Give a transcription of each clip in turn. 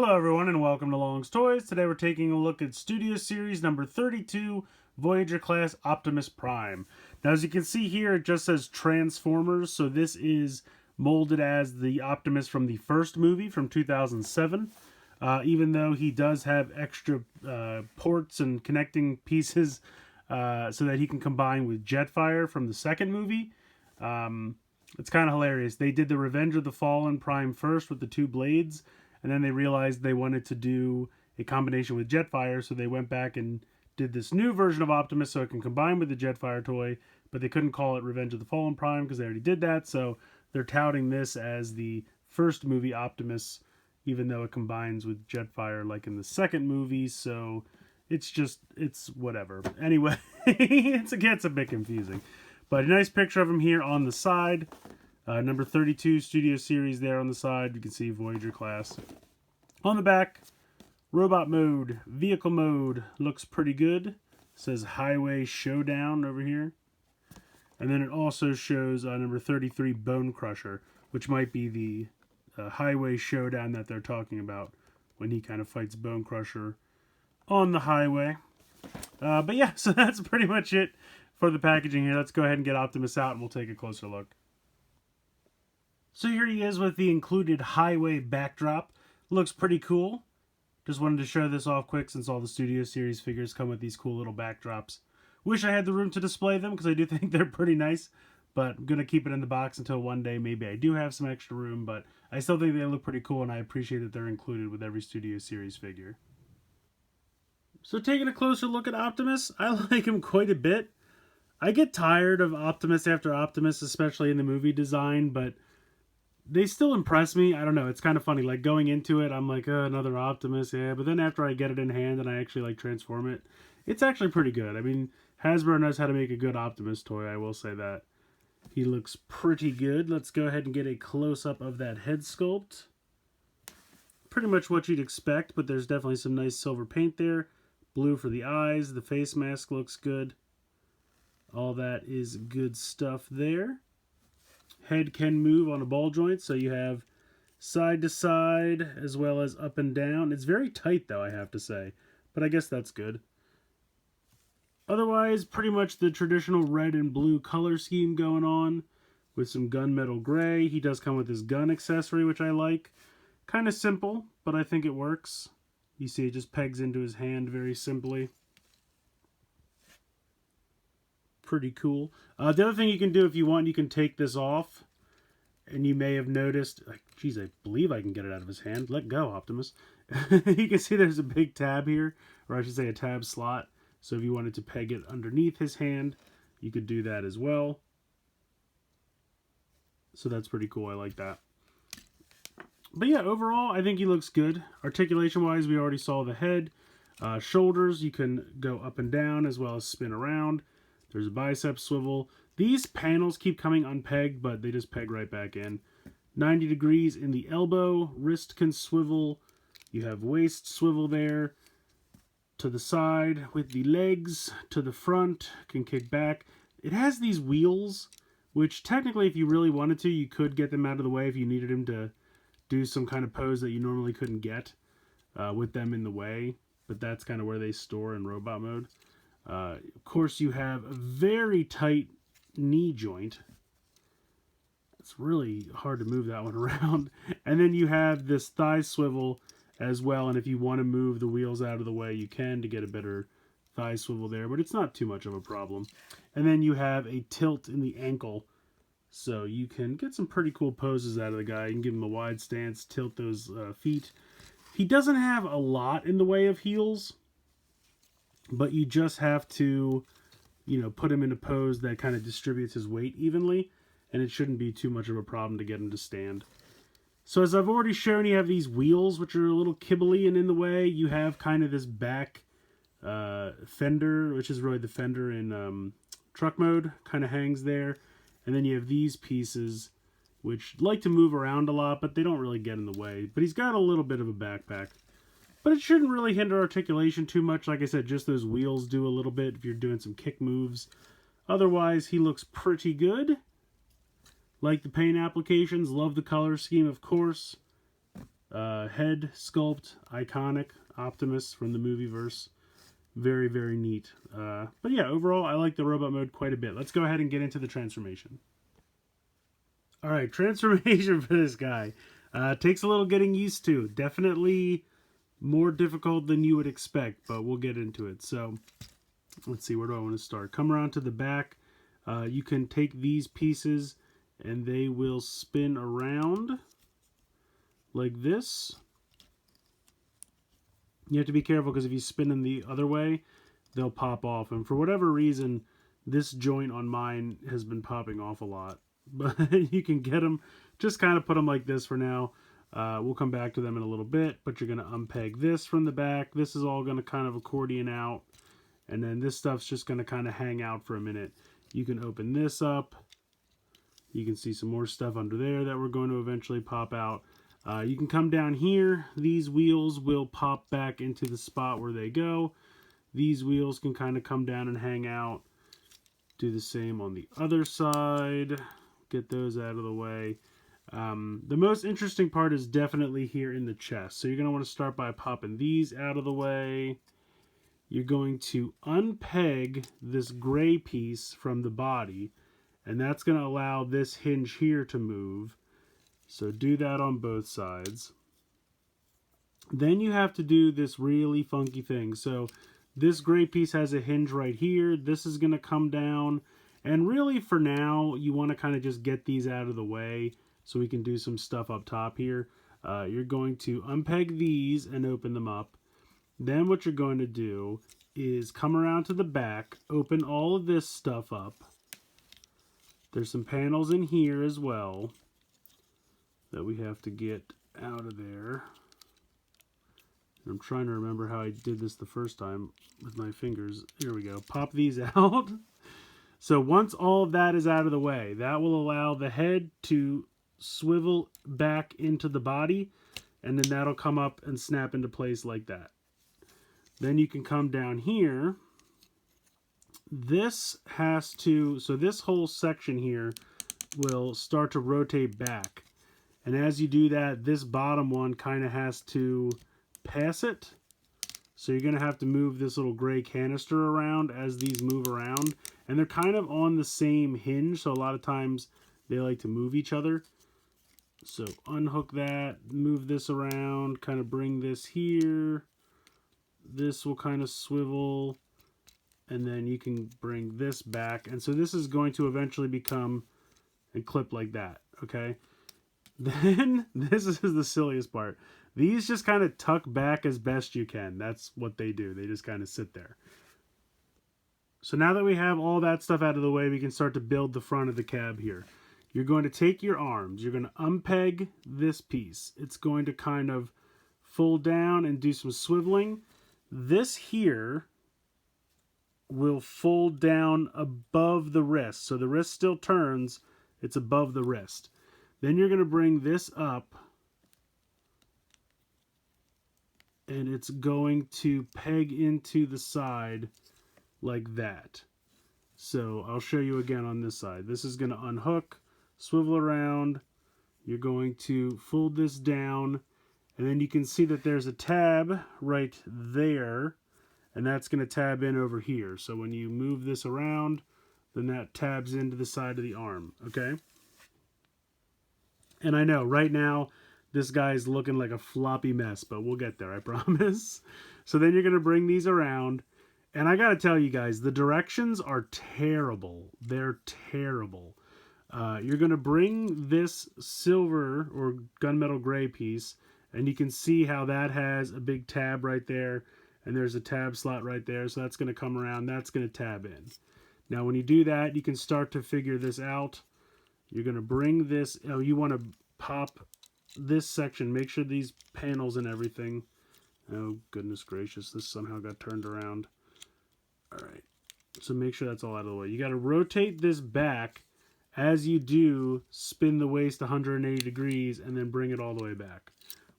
Hello everyone and welcome to Long's Toys. Today we're taking a look at Studio Series number 32, Voyager class Optimus Prime. Now as you can see here, it just says Transformers, so this is molded as the Optimus from the first movie from 2007. Even though he does have extra ports and connecting pieces so that he can combine with Jetfire from the second movie. It's kind of hilarious. They did the Revenge of the Fallen Prime first with the two blades, and then they realized they wanted to do a combination with Jetfire, so they went back and did this new version of Optimus so it can combine with the Jetfire toy, but they couldn't call it Revenge of the Fallen Prime because they already did that, so they're touting this as the first movie Optimus, even though it combines with Jetfire like in the second movie, so it's whatever. Anyway, it gets a bit confusing. But a nice picture of him here on the side. Number 32 Studio Series there on the side. You can see Voyager class. On the back, robot mode, vehicle mode looks pretty good. It says Highway Showdown over here. And then it also shows number 33 Bone Crusher, which might be the Highway Showdown that they're talking about when he kind of fights Bone Crusher on the highway. But yeah, so that's pretty much it for the packaging here. Let's go ahead and get Optimus out and we'll take a closer look. So here he is with the included highway backdrop. Looks pretty cool. Just wanted to show this off quick since all the Studio Series figures come with these cool little backdrops. Wish I had the room to display them because I do think they're pretty nice. But I'm going to keep it in the box until one day maybe I do have some extra room. But I still think they look pretty cool and I appreciate that they're included with every Studio Series figure. So taking a closer look at Optimus, I like him quite a bit. I get tired of Optimus after Optimus, especially in the movie design, but they still impress me. I don't know, it's kind of funny. Like going into it, I'm like, another Optimus, yeah. But then after I get it in hand and I actually like transform it, it's actually pretty good. I mean, Hasbro knows how to make a good Optimus toy, I will say that. He looks pretty good. Let's go ahead and get a close-up of that head sculpt. Pretty much what you'd expect, but there's definitely some nice silver paint there. Blue for the eyes. The face mask looks good. All that is good stuff there. Head can move on a ball joint, so you have side to side as well as up and down. It's very tight though, I have to say, but I guess that's good. Otherwise, pretty much the traditional red and blue color scheme going on with some gunmetal gray. He does come with his gun accessory, which I like. Kind of simple, but I think it works. You see it just pegs into his hand very simply. Pretty cool. The other thing you can do if you want, you can take this off. And you may have noticed, like, geez, I believe I can get it out of his hand. Let go, Optimus. You can see there's a big tab here, or I should say a tab slot. So if you wanted to peg it underneath his hand, you could do that as well. So that's pretty cool. I like that. But yeah, overall, I think he looks good. Articulation-wise, we already saw the head. Shoulders, you can go up and down as well as spin around. There's a bicep swivel. These panels keep coming unpegged, but they just peg right back in. 90 degrees in the elbow. Wrist can swivel. You have waist swivel there. To the side with the legs. To the front. Can kick back. It has these wheels, which technically if you really wanted to, you could get them out of the way if you needed him to do some kind of pose that you normally couldn't get with them in the way. But that's kind of where they store in robot mode. Of course, you have a very tight knee joint. It's really hard to move that one around. And then you have this thigh swivel as well. And if you want to move the wheels out of the way, you can to get a better thigh swivel there. But it's not too much of a problem. And then you have a tilt in the ankle. So you can get some pretty cool poses out of the guy. You can give him a wide stance, tilt those feet. He doesn't have a lot in the way of heels, but you just have to, put him in a pose that kind of distributes his weight evenly, and it shouldn't be too much of a problem to get him to stand. So as I've already shown, you have these wheels, which are a little kibbly and in the way. You have kind of this back fender, which is really the fender in truck mode, kind of hangs there. And then you have these pieces, which like to move around a lot, but they don't really get in the way. But he's got a little bit of a backpack. But it shouldn't really hinder articulation too much. Like I said, just those wheels do a little bit if you're doing some kick moves. Otherwise, he looks pretty good. Like the paint applications. Love the color scheme, of course. head sculpt, iconic. Optimus from the movieverse. Very, very neat. But yeah, overall, I like the robot mode quite a bit. Let's go ahead and get into the transformation. Alright, transformation for this guy. Takes a little getting used to. Definitely more difficult than you would expect, but we'll get into it. So, let's see, where do I want to start? Come around to the back. You can take these pieces and they will spin around like this. You have to be careful because if you spin them the other way, they'll pop off. And for whatever reason, this joint on mine has been popping off a lot. But you can get them, just kind of put them like this for now. We'll come back to them in a little bit, but you're going to unpeg this from the back. This is all going to kind of accordion out. And then this stuff's just going to kind of hang out for a minute. You can open this up. You can see some more stuff under there that we're going to eventually pop out. You can come down here. These wheels will pop back into the spot where they go. These wheels can kind of come down and hang out. Do the same on the other side. Get those out of the way. The most interesting part is definitely here in the chest. So you're going to want to start by popping these out of the way. You're going to unpeg this gray piece from the body. And that's going to allow this hinge here to move. So do that on both sides. Then you have to do this really funky thing. So this gray piece has a hinge right here. This is going to come down. And really for now, you want to kind of just get these out of the way so we can do some stuff up top here. You're going to unpeg these and open them up. Then what you're going to do is come around to the back, open all of this stuff up. There's some panels in here as well that we have to get out of there. I'm trying to remember how I did this the first time with my fingers. Here we go. Pop these out. So once all of that is out of the way, that will allow the head to swivel back into the body, and then that'll come up and snap into place like that. Then you can come down here. This has to, so this whole section here will start to rotate back. And as you do that, this bottom one kind of has to pass it. So you're going to have to move this little gray canister around as these move around. And they're kind of on the same hinge, so a lot of times they like to move each other. So unhook that, move this around, kind of bring this here. This will kind of swivel. And then you can bring this back. And so this is going to eventually become a clip like that, okay? Then, this is the silliest part. These just kind of tuck back as best you can. That's what they do. They just kind of sit there. So now that we have all that stuff out of the way, we can start to build the front of the cab here. You're going to take your arms. You're going to unpeg this piece. It's going to kind of fold down and do some swiveling. This here will fold down above the wrist. So the wrist still turns. It's above the wrist. Then you're going to bring this up. And it's going to peg into the side like that. So I'll show you again on this side. This is going to unhook, swivel around. You're going to fold this down. And then you can see that there's a tab right there. And that's going to tab in over here. So when you move this around, then that tabs into the side of the arm. Okay? And I know right now, this guy's looking like a floppy mess, but we'll get there, I promise. So then you're going to bring these around. And I got to tell you guys, the directions are terrible. They're terrible. You're going to bring this silver or gunmetal gray piece, and you can see how that has a big tab right there, and there's a tab slot right there. So that's going to come around. That's going to tab in. Now, when you do that, you can start to figure this out. You're going to bring this. Oh, you want to pop this section. Make sure these panels and everything. Oh, goodness gracious. This somehow got turned around. All right. So make sure that's all out of the way. You got to rotate this back. As you do, spin the waist 180 degrees and then bring it all the way back.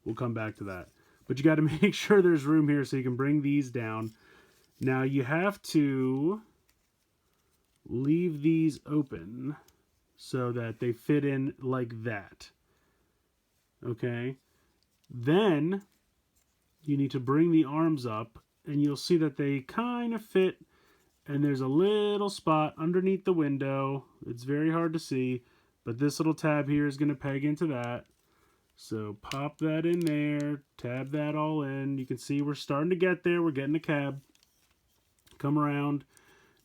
We'll come back to that. But you got to make sure there's room here so you can bring these down. Now you have to leave these open so that they fit in like that. Okay? Then you need to bring the arms up, and you'll see that they kind of fit, and there's a little spot underneath the window. It's very hard to see, but this little tab here is going to peg into that. So pop that in there, tab that all in. You can see we're starting to get there. We're getting a cab. Come around,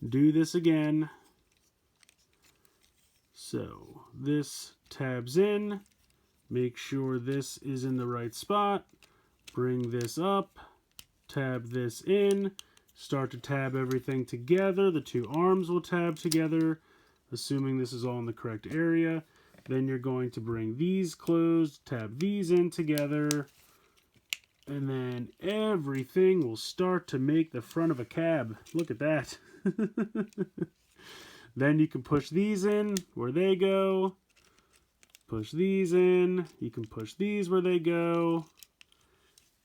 do this again. So this tabs in. Make sure this is in the right spot. Bring this up, tab this in. Start to tab everything together. The two arms will tab together, assuming this is all in the correct area. Then you're going to bring these closed, tab these in together, and then everything will start to make the front of a cab. Look at that. Then you can push these in where they go. Push these in. You can push these where they go.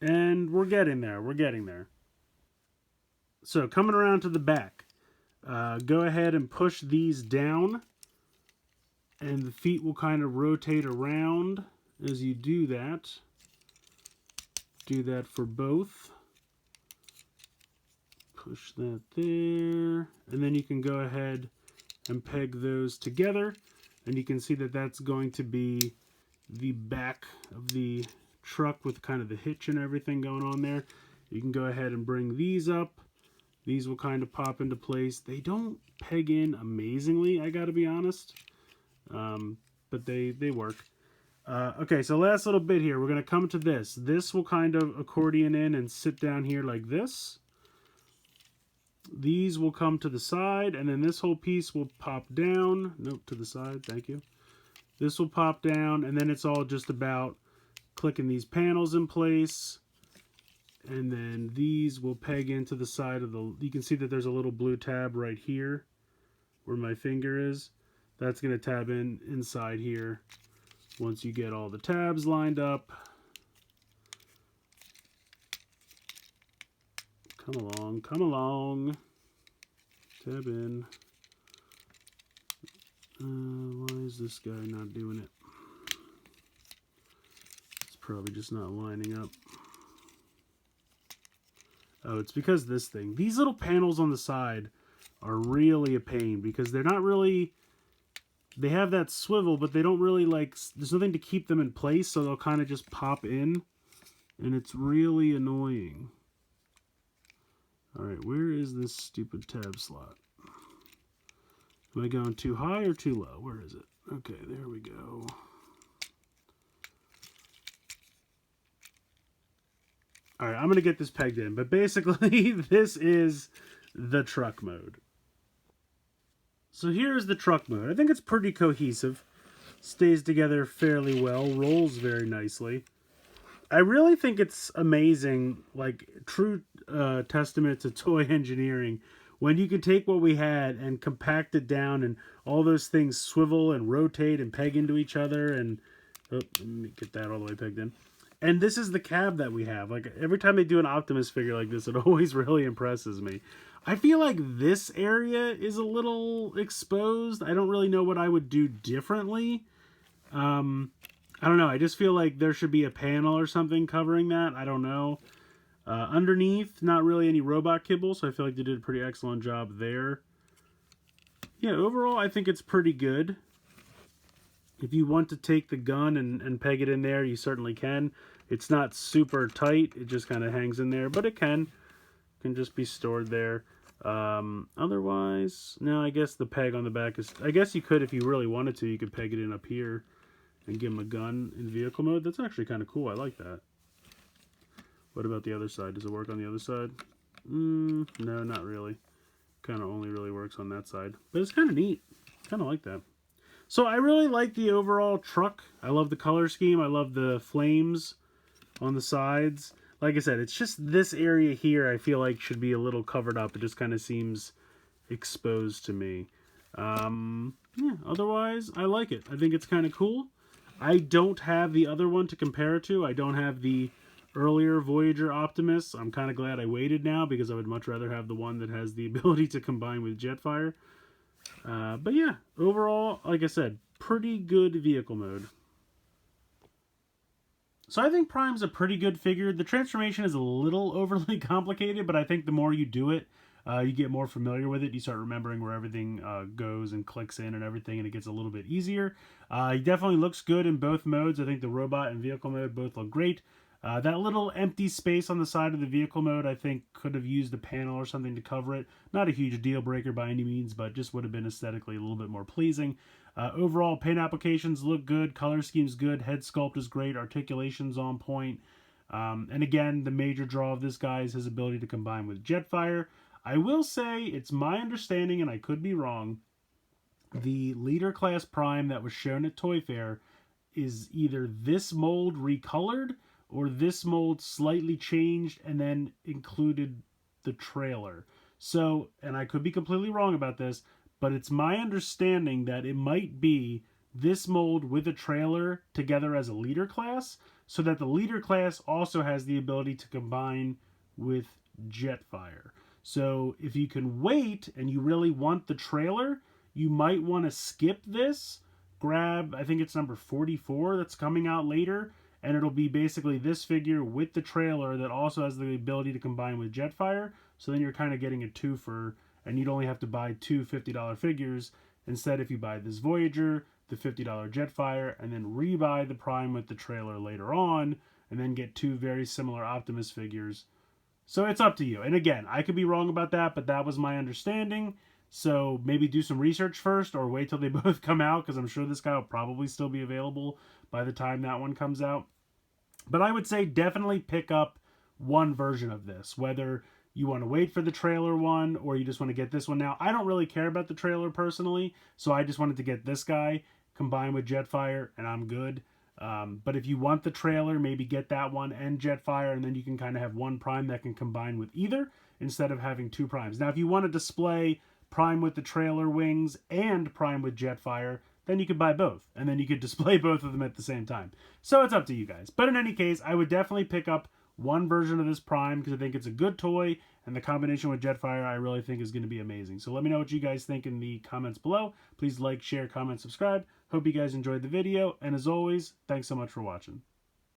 And we're getting there. We're getting there. So coming around to the back, go ahead and push these down, and the feet will kind of rotate around as you do that. Do that for both. Push that there, and then you can go ahead and peg those together, and you can see that that's going to be the back of the truck with kind of the hitch and everything going on there. You can go ahead and bring these up. These will kind of pop into place. They don't peg in amazingly, I gotta be honest, but they work. Okay, so last little bit here, we're gonna come to this. This will kind of accordion in and sit down here like this. These will come to the side, and then this whole piece will pop down. Nope, to the side, thank you. This will pop down, and then it's all just about clicking these panels in place. And then these will peg into the side of the... You can see that there's a little blue tab right here where my finger is. That's going to tab in inside here once you get all the tabs lined up. Come along, come along. Tab in. Why is this guy not doing it? It's probably just not lining up. Oh, it's because this thing. These little panels on the side are really a pain because they're not really... They have that swivel, but they don't really like... There's nothing to keep them in place, so they'll kind of just pop in. And it's really annoying. Alright, where is this stupid tab slot? Am I going too high or too low? Where is it? Okay, there we go. Alright, I'm going to get this pegged in. But basically, this is the truck mode. So here's the truck mode. I think it's pretty cohesive. Stays together fairly well. Rolls very nicely. I really think it's amazing, like true testament to toy engineering, when you can take what we had and compact it down and all those things swivel and rotate and peg into each other. And oh, let me get that all the way pegged in. And this is the cab that we have. Like every time they do an Optimus figure like this, it always really impresses me. I feel like this area is a little exposed. I don't really know what I would do differently. I don't know. I just feel like there should be a panel or something covering that. I don't know. Underneath, not really any robot kibble, so I feel like they did a pretty excellent job there. Yeah, overall, I think it's pretty good. If you want to take the gun and peg it in there, you certainly can. It's not super tight. It just kind of hangs in there, but it can just be stored there. Otherwise, no, I guess the peg on the back is... I guess you could, if you really wanted to, you could peg it in up here and give him a gun in vehicle mode. That's actually kind of cool. I like that. What about the other side? Does it work on the other side? No, not really. Kind of only really works on that side. But it's kind of neat. Kind of like that. So I really like the overall truck. I love the color scheme. I love the flames on the sides. Like I said, it's just this area here I feel like should be a little covered up. It just kind of seems exposed to me. Yeah, otherwise, I like it. I think it's kind of cool. I don't have the other one to compare it to. I don't have the earlier Voyager Optimus. I'm kind of glad I waited now because I would much rather have the one that has the ability to combine with Jetfire. But yeah, overall, like I said, pretty good vehicle mode. So I think Prime's a pretty good figure. The transformation is a little overly complicated, but I think the more you do it, you get more familiar with it. You start remembering where everything goes and clicks in and everything, and it gets a little bit easier. He definitely looks good in both modes. I think the robot and vehicle mode both look great. That little empty space on the side of the vehicle mode, I think, could have used a panel or something to cover it. Not a huge deal breaker by any means, but just would have been aesthetically a little bit more pleasing. Overall, paint applications look good, color scheme's good, head sculpt is great, articulation's on point. And again, the major draw of this guy is his ability to combine with Jetfire. I will say, it's my understanding, and I could be wrong, the Leader Class Prime that was shown at Toy Fair is either this mold recolored or this mold slightly changed and then included the trailer. So, and I could be completely wrong about this, but it's my understanding that it might be this mold with a trailer together as a leader class, so that the leader class also has the ability to combine with Jetfire. So if you can wait and you really want the trailer, you might want to skip this, grab, I think it's number 44 that's coming out later, and it'll be basically this figure with the trailer that also has the ability to combine with Jetfire. So then you're kind of getting a twofer, and you'd only have to buy two $50 figures. Instead, if you buy this Voyager, the $50 Jetfire, and then rebuy the Prime with the trailer later on, and then get two very similar Optimus figures. So it's up to you. And again, I could be wrong about that, but that was my understanding. So maybe do some research first, or wait till they both come out, because I'm sure this guy will probably still be available by the time that one comes out. But I would say definitely pick up one version of this, whether you want to wait for the trailer one or you just want to get this one now. I don't really care about the trailer personally, so I just wanted to get this guy combined with Jetfire, and I'm good. But if you want the trailer, maybe get that one and Jetfire, and then you can kind of have one Prime that can combine with either instead of having two Primes. Now, if you want to display Prime with the trailer wings and Prime with Jetfire, then you could buy both, and then you could display both of them at the same time. So it's up to you guys. But in any case, I would definitely pick up one version of this Prime because I think it's a good toy, and the combination with Jetfire I really think is going to be amazing. So let me know what you guys think in the comments below. Please like, share, comment, subscribe. Hope you guys enjoyed the video, and as always, thanks so much for watching.